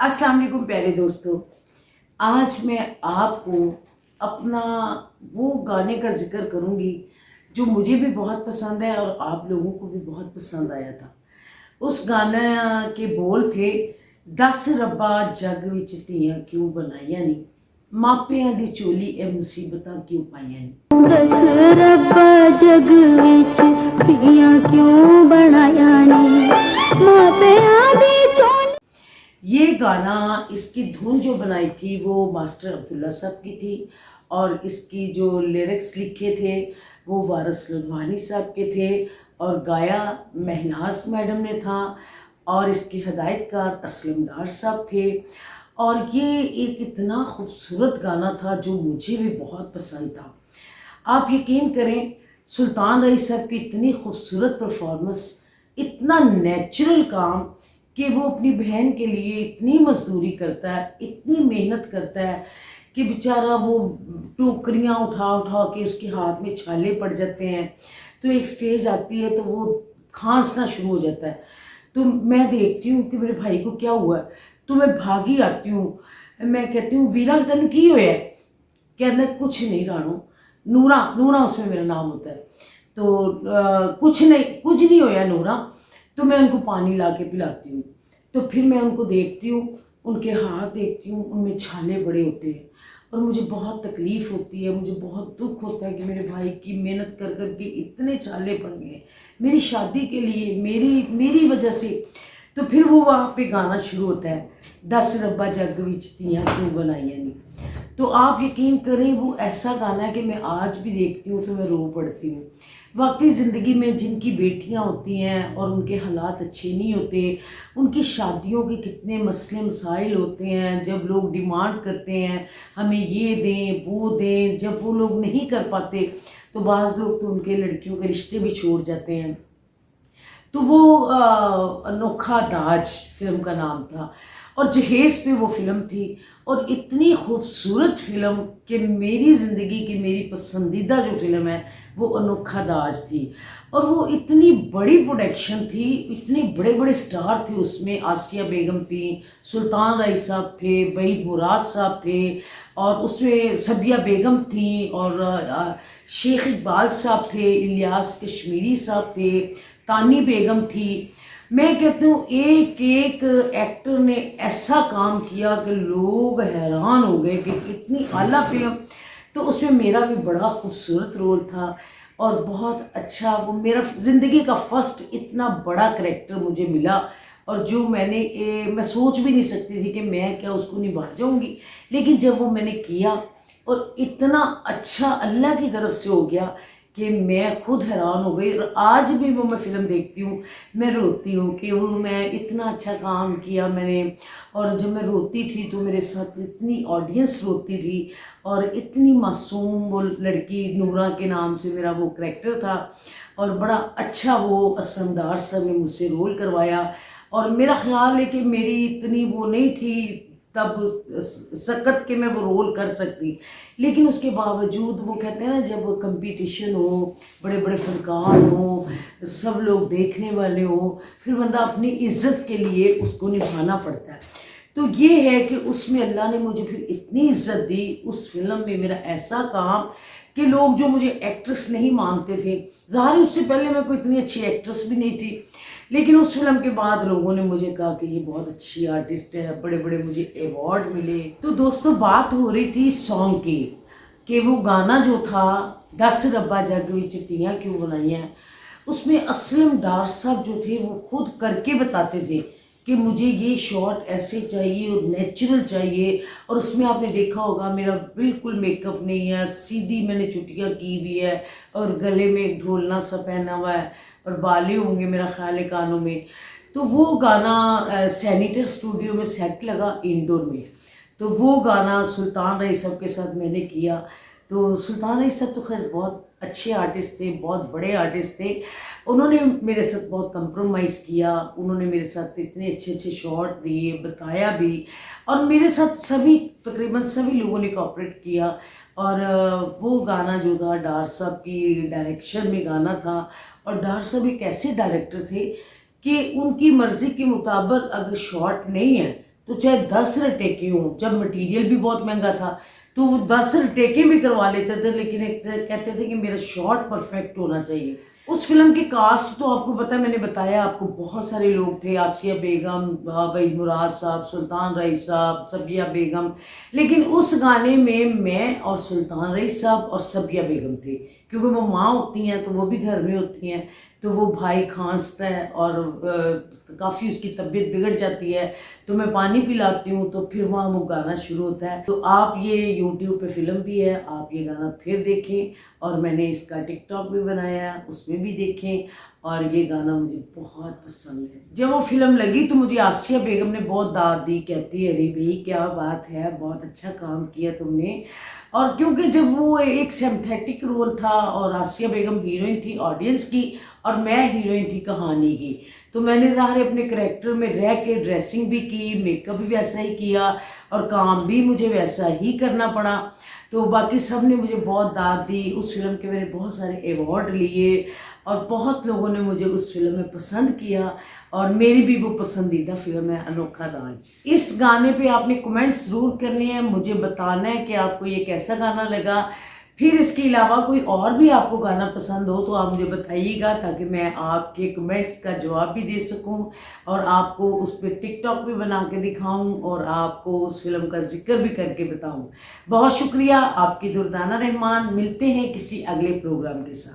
अस्सलाम वालेकुम प्यारे दोस्तों। आज मैं आपको अपना वो गाने का जिक्र करूँगी जो मुझे भी बहुत पसंद है और आप लोगों को भी बहुत पसंद आया था। उस गाने के बोल थे, दस रब्बा जग विच धीआं क्यों बनाइयां नी, मापियां दी चोली ए मुसीबतां क्यों पाइयां नी। दस रब्बा जग विच धीआं क्यों बनाया नी, मापियां दी चोली। ये गाना, इसकी धुन जो बनाई थी वो मास्टर अब्दुल्ला साहब की थी और इसकी जो लिरिक्स लिखे थे वो वारिस लुधियानवी साहब के थे और गाया महनाज मैडम ने था और इसके हदायतकार असलम डार साहब थे। और ये एक इतना खूबसूरत गाना था जो मुझे भी बहुत पसंद था। आप यकीन करें, सुल्तान रईस साहब की इतनी खूबसूरत परफॉर्मेंस, इतना नेचुरल काम कि वो अपनी बहन के लिए इतनी मजदूरी करता है, इतनी मेहनत करता है कि बेचारा वो टोकरियाँ उठा उठा के उसके हाथ में छाले पड़ जाते हैं। तो एक स्टेज आती है तो वो खांसना शुरू हो जाता है। तो मैं देखती हूँ कि मेरे भाई को क्या हुआ है, तो मैं भागी आती हूँ। मैं कहती हूँ, वीरा तेन की होया? कहना कुछ नहीं राणो, नूरा नूरा उसमें मेरा नाम होता है। तो कुछ नहीं होया नूरा। तो मैं उनको पानी ला के पिलाती हूँ। तो फिर मैं उनको देखती हूँ, उनके हाथ देखती हूँ, उनमें छाले बड़े होते हैं और मुझे बहुत तकलीफ़ होती है, मुझे बहुत दुख होता है कि मेरे भाई की मेहनत कर कर के इतने छाले पड़ गए मेरी शादी के लिए, मेरी वजह से। तो फिर वो वहाँ पे गाना शुरू होता है, दस रब्बा जग विच धीआं क्यों बनाइयां नी। तो आप यकीन करें, वो ऐसा गाना है कि मैं आज भी देखती हूँ तो मैं रो पड़ती हूँ। वाकई ज़िंदगी में जिनकी बेटियाँ होती हैं और उनके हालात अच्छे नहीं होते, उनकी शादियों के कितने मसले मसाइल होते हैं। जब लोग डिमांड करते हैं हमें ये दें वो दें, जब वो लोग नहीं कर पाते तो बाज़ लोग तो उनके लड़कियों के रिश्ते भी छोड़ जाते हैं। तो वो अनोखा दाज फिल्म का नाम था और जहेज़ पे वो फिल्म थी और इतनी खूबसूरत फिल्म कि मेरी ज़िंदगी की मेरी पसंदीदा जो फिल्म है वो अनोखा दाज थी। और वो इतनी बड़ी प्रोडक्शन थी, इतने बड़े बड़े स्टार थे उसमें। आसिया बेगम थी, सुल्तान रईस साहब थे, वहीद मुराद साहब थे और उसमें सबिया बेगम थी और शेख इकबाल साहब थे, इलियास कश्मीरी साहब थे, तानी बेगम थी। मैं कहती हूँ एक एक एक्टर ने ऐसा काम किया कि लोग हैरान हो गए कि इतनी आला फिल्म। तो उसमें मेरा भी बड़ा खूबसूरत रोल था और बहुत अच्छा, वो मेरा ज़िंदगी का फर्स्ट इतना बड़ा करैक्टर मुझे मिला और जो मैं सोच भी नहीं सकती थी कि मैं क्या उसको निभा जाऊँगी। लेकिन जब वो मैंने किया और इतना अच्छा अल्लाह की तरफ से हो गया कि मैं खुद हैरान हो गई। और आज भी वो मैं फ़िल्म देखती हूँ, मैं रोती हूँ कि वो मैं इतना अच्छा काम किया मैंने। और जब मैं रोती थी तो मेरे साथ इतनी ऑडियंस रोती थी और इतनी मासूम वो लड़की, नूरा के नाम से मेरा वो करैक्टर था और बड़ा अच्छा वो असलम डार साहब ने मुझसे रोल करवाया। और मेरा ख्याल है कि मेरी इतनी वो नहीं थी तब सकत कि मैं वो रोल कर सकती, लेकिन उसके बावजूद वो कहते हैं ना, जब कंपटीशन हो, बड़े बड़े फनकार हो, सब लोग देखने वाले हो, फिर बंदा अपनी इज्जत के लिए उसको निभाना पड़ता है। तो ये है कि उसमें अल्लाह ने मुझे फिर इतनी इज्जत दी उस फिल्म में। मेरा ऐसा काम कि लोग जो मुझे एक्ट्रेस नहीं मानते थे, ज़ाहिर उससे पहले मैं कोई इतनी अच्छी एक्ट्रेस भी नहीं थी, लेकिन उस फिल्म के बाद लोगों ने मुझे कहा कि ये बहुत अच्छी आर्टिस्ट है, बड़े बड़े मुझे अवार्ड मिले। तो दोस्तों, बात हो रही थी सॉन्ग की कि वो गाना जो था, दस रब्बा जग विच धीआं क्यों बनाइयां, उसमें असलम डार साहब जो थे वो खुद करके बताते थे कि मुझे ये शॉट ऐसे चाहिए और नेचुरल चाहिए। और उसमें आपने देखा होगा मेरा बिल्कुल मेकअप नहीं है, सीधी मैंने चुटिया की हुई है और गले में ढोलना सा पहना हुआ है और बाले होंगे मेरा ख्याल है कानों में। तो वो गाना सैनिटर स्टूडियो में सेट लगा इंडोर में। तो वो गाना सुल्तान रईस साहब के साथ मैंने किया। तो सुल्तान रईस साहब तो खैर बहुत अच्छे आर्टिस्ट थे, बहुत बड़े आर्टिस्ट थे। उन्होंने मेरे साथ बहुत कंप्रोमाइज़ किया, उन्होंने मेरे साथ इतने अच्छे अच्छे शॉट दिए, बताया भी और मेरे साथ सभी, तकरीबन सभी लोगों ने कोऑपरेट किया। और वो गाना जो था डार साहब की डायरेक्शन में गाना था। और डार साहब एक ऐसे डायरेक्टर थे कि उनकी मर्ज़ी के मुताबिक अगर शॉट नहीं है تو چاہے 10 رٹیکے ہوں، جب مٹیریل بھی بہت مہنگا تھا تو وہ 10 رٹیکے بھی کروا لیتے تھے، لیکن ایک کہتے تھے کہ میرا شاٹ پرفیکٹ ہونا چاہیے۔ اس فلم کی کاسٹ تو آپ کو پتہ ہے، میں نے بتایا آپ کو، بہت سارے لوگ تھے، آسیہ بیگم، وحید مراد صاحب، سلطان رئیس صاحب، صبیہ بیگم، لیکن اس گانے میں اور سلطان رئیس صاحب اور صبیہ بیگم تھے، کیونکہ وہ ماں ہوتی ہیں تو وہ بھی گھر میں ہوتی ہیں، تو وہ بھائی کھانستا ہے اور کافی اس کی طبیعت بگڑ جاتی ہے، تو میں پانی پلاتی ہوں، تو پھر وہاں وہ گانا شروع ہوتا ہے۔ تو آپ یہ یوٹیوب پہ فلم بھی ہے، آپ یہ گانا پھر دیکھیں، اور میں نے اس کا ٹک ٹاک بھی بنایا، اس میں بھی دیکھیں، اور یہ گانا مجھے بہت پسند ہے۔ جب وہ فلم لگی تو مجھے آسیہ بیگم نے بہت داد دی، کہتی ہے ارے بھائی کیا بات ہے، بہت اچھا کام کیا تم نے۔ اور کیونکہ جب وہ ایک سمتھیٹک رول تھا اور آسیہ بیگم ہیروئن تھی آڈینس کی اور میں ہیروئن تھی کہانی کی، تو میں نے ظاہر اپنے کریکٹر میں رہ کے ڈریسنگ بھی کی، میک اپ بھی ویسا ہی کیا، اور کام بھی مجھے ویسا ہی کرنا پڑا۔ تو باقی سب نے مجھے بہت داد دی، اس فلم کے میں نے بہت سارے ایوارڈ لیے، اور بہت لوگوں نے مجھے اس فلم میں پسند کیا، اور میری بھی وہ پسندیدہ فلم ہے انوکھا دانج۔ اس گانے پہ آپ نے کمنٹس ضرور کرنے ہیں، مجھے بتانا ہے کہ آپ کو یہ کیسا گانا لگا۔ پھر اس کے علاوہ کوئی اور بھی آپ کو گانا پسند ہو تو آپ مجھے بتائیے گا، تاکہ میں آپ کے کمنٹس کا جواب بھی دے سکوں، اور آپ کو اس پہ ٹک ٹاک بھی بنا کے دکھاؤں، اور آپ کو اس فلم کا ذکر بھی کر کے بتاؤں۔ بہت شکریہ، آپ کی دردانہ رحمان۔ ملتے ہیں کسی اگلے پروگرام کے ساتھ۔